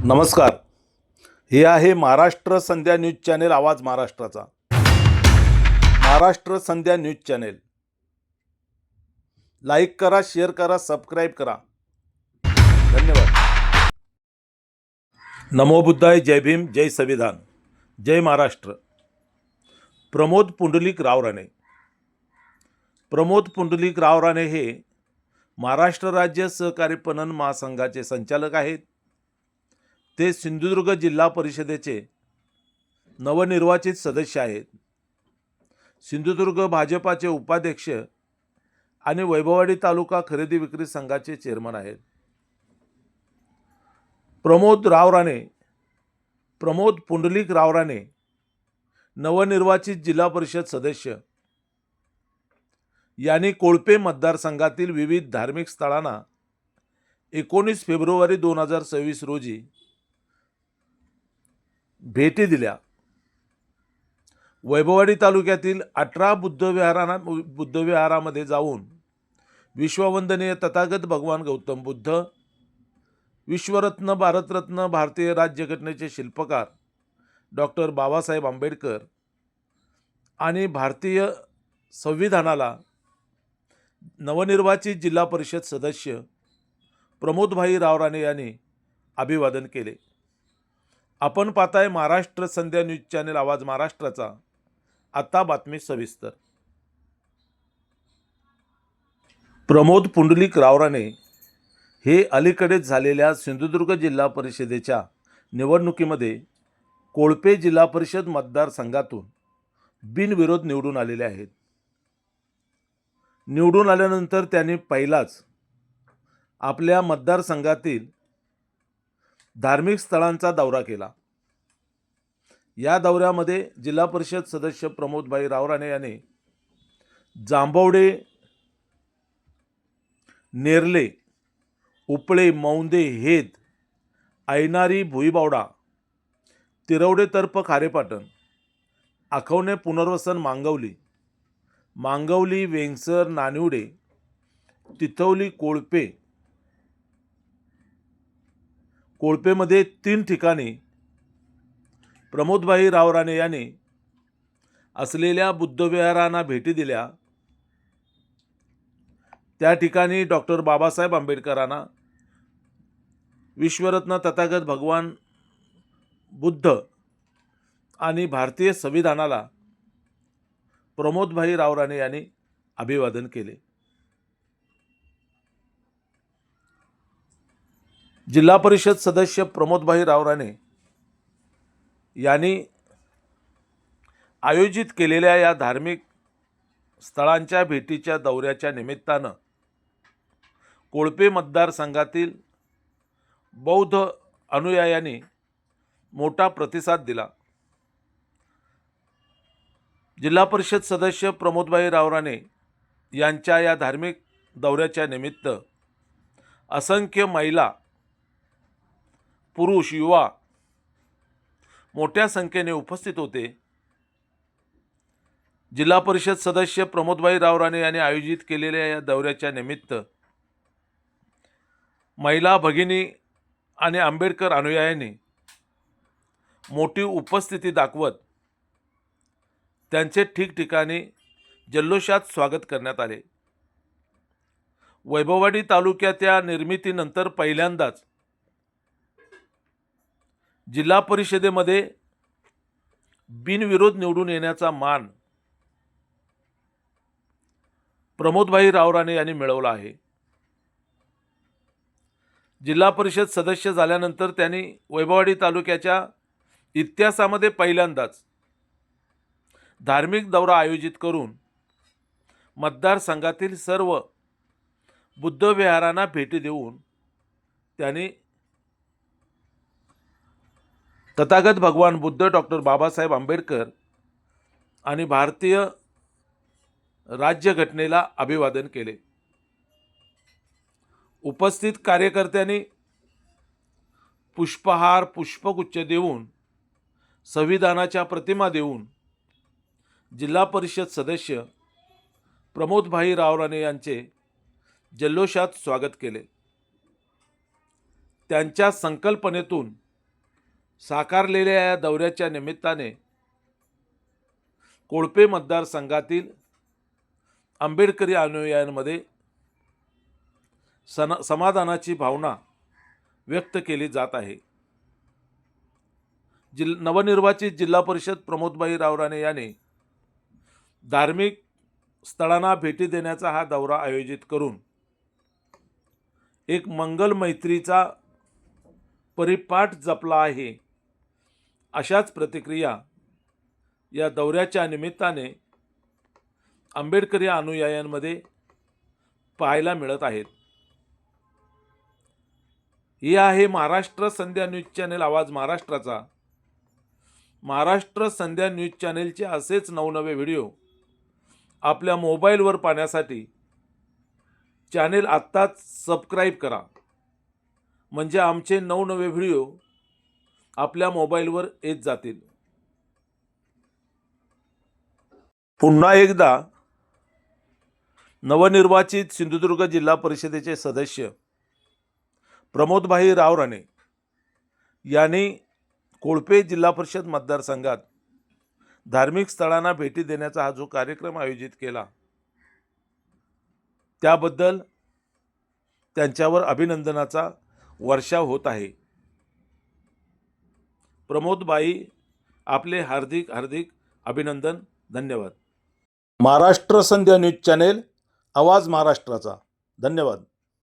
नमस्कार. हे आहे महाराष्ट्र संध्या न्यूज चॅनेल, आवाज महाराष्ट्राचा. महाराष्ट्र संध्या न्यूज चॅनेल लाईक करा, शेअर करा, सबस्क्राईब करा. धन्यवाद. नमो बुद्धाय. जय भीम, जय संविधान, जय महाराष्ट्र. प्रमोद पुंडलिक रावराणे. प्रमोद पुंडलिक रावराणे हे महाराष्ट्र राज्य सहकारी पणन महासंघाचे संचालक आहेत. ते सिंधुदुर्ग जिल्हा परिषदेचे नवनिर्वाचित सदस्य आहेत. सिंधुदुर्ग भाजपाचे उपाध्यक्ष आणि वैभववाडी तालुका खरेदी विक्री संघाचे चेअरमन आहेत. प्रमोद पुंडलिक रावराणे नवनिर्वाचित जिल्हा परिषद सदस्य यांनी कोळपे मतदारसंघातील विविध धार्मिक स्थळांना 19 फेब्रुवारी 2026 रोजी भेटी दिल्या. वैभववाडी तालुक्यातील 18 बुद्धविहारामध्ये जाऊन विश्ववंदनीय तथागत भगवान गौतम बुद्ध, विश्वरत्न, भारतरत्न, भारतीय राज्यघटनेचे शिल्पकार डॉक्टर बाबासाहेब आंबेडकर आणि भारतीय संविधानाला नवनिर्वाचित जिल्हा परिषद सदस्य प्रमोदभाई रावराणे यांनी अभिवादन केले. आपण पाहताय महाराष्ट्र संध्या न्यूज चॅनेल, आवाज महाराष्ट्राचा. आता बातमी सविस्तर. प्रमोद पुंडलिक रावराणे हे अलीकडेच झालेल्या सिंधुदुर्ग जिल्हा परिषदेच्या निवडणुकीमध्ये कोळपे जिल्हा परिषद मतदारसंघातून बिनविरोध निवडून आलेले आहेत. निवडून आल्यानंतर त्यांनी पहिलाच आपल्या मतदारसंघातील धार्मिक स्थळांचा दौरा केला. या दौऱ्यामध्ये जिल्हा परिषद सदस्य प्रमोदभाई रावराणे यांनी जांभवडे, नेरले, उपळे, मौंदे, हेद, ऐनारी, भुईबावडा, तिरवडे तर्फ खारेपाटण, आखवणे, पुनर्वसन, मांगवली, वेंगसर, नानिवडे, तिथवली, कोळपेमध्ये 3 ठिकाणी प्रमोदभाई रावराणे यांनी असलेल्या बुद्धविहारांना भेटी दिल्या. त्या ठिकाणी डॉक्टर बाबासाहेब आंबेडकरांना, विश्वरत्न तथागत भगवान बुद्ध आणि भारतीय संविधानाला प्रमोदभाई रावराणे यांनी अभिवादन केले. जिल्हा परिषद सदस्य प्रमोदभाई रावराणे यांनी आयोजित केलेल्या या धार्मिक स्थळांच्या भेटीच्या दौऱ्याच्या निमित्तानं कोळपे मतदारसंघातील बौद्ध अनुयायांनी मोठा प्रतिसाद दिला. जिल्हा परिषद सदस्य प्रमोदभाई रावराणे यांच्या या धार्मिक दौऱ्याच्या निमित्त असंख्य महिला, पुरुष, युवा मोठ्या संख्येने उपस्थित होते. जिल्हा परिषद सदस्य प्रमोदभाई रावराणे यांनी आयोजित केलेल्या या दौऱ्याच्या निमित्त महिला भगिनी आणि आंबेडकर अनुयायांनी मोठी उपस्थिती दाखवत त्यांचे ठिकठिकाणी जल्लोषात स्वागत करण्यात आले. वैभववाडी तालुक्याच्या निर्मितीनंतर पहिल्यांदाच जिल्हा परिषदेमध्ये बिनविरोध निवडून येण्याचा मान प्रमोदभाई रावराणे यांनी मिळवला आहे. जिल्हा परिषद सदस्य झाल्यानंतर त्यांनी वैभववाडी तालुक्याच्या इतिहासामध्ये पहिल्यांदाच धार्मिक दौरा आयोजित करून मतदारसंघातील सर्व बुद्धविहारांना भेटी देऊन त्यांनी तथागत भगवान बुद्ध, डॉक्टर बाबासाहेब आंबेडकर आणि भारतीय राज्यघटनेला अभिवादन केले. उपस्थित कार्यकर्त्यांनी पुष्पहार, पुष्पगुच्छ देऊन, संविधानाच्या प्रतिमा देऊन जिल्हा परिषद सदस्य प्रमोदभाई रावराणे यांचे जल्लोषात स्वागत केले. त्यांच्या संकल्पनेतून साकारलेल्या या दौऱ्याच्या निमित्ताने कोळपे मतदारसंघातील आंबेडकरी अनुयायांमध्ये समाधानाची भावना व्यक्त केली जात आहे. नवनिर्वाचित जिल्हा परिषद प्रमोदभाई रावराणे यांनी धार्मिक स्थळांना भेटी देण्याचा हा दौरा आयोजित करून एक मंगल मैत्रीचा परिपाठ जपला आहे. अशाच प्रतिक्रिया या दौऱ्याच्या निमित्ताने आंबेडकरी अनुयायांमध्ये पाहायला मिळत आहेत. ही आहे महाराष्ट्र संध्या न्यूज चॅनेल आवाज महाराष्ट्राचा. महाराष्ट्र संध्या न्यूज चॅनेलचे असेच नवनवे व्हिडिओ आपल्या मोबाईलवर पाहण्यासाठी चॅनेल आत्ताच सबस्क्राईब करा, म्हणजे आमचे नवनवे व्हिडिओ आपल्या मोबाईलवर येत जातील. पुन्हा एकदा नवनिर्वाचित सिंधुदुर्ग जिल्हा परिषदेचे सदस्य प्रमोदभाई रावराणे यांनी कोळपे जिल्हा परिषद मतदारसंघात धार्मिक स्थळांना भेटी देण्याचा हा जो कार्यक्रम आयोजित केला, त्याबद्दल त्यांच्यावर अभिनंदनाचा वर्षाव होत आहे. प्रमोदभाई, आपले हार्दिक हार्दिक अभिनंदन. धन्यवाद. महाराष्ट्र संध्या न्यूज चॅनेल आवाज महाराष्ट्राचा. धन्यवाद.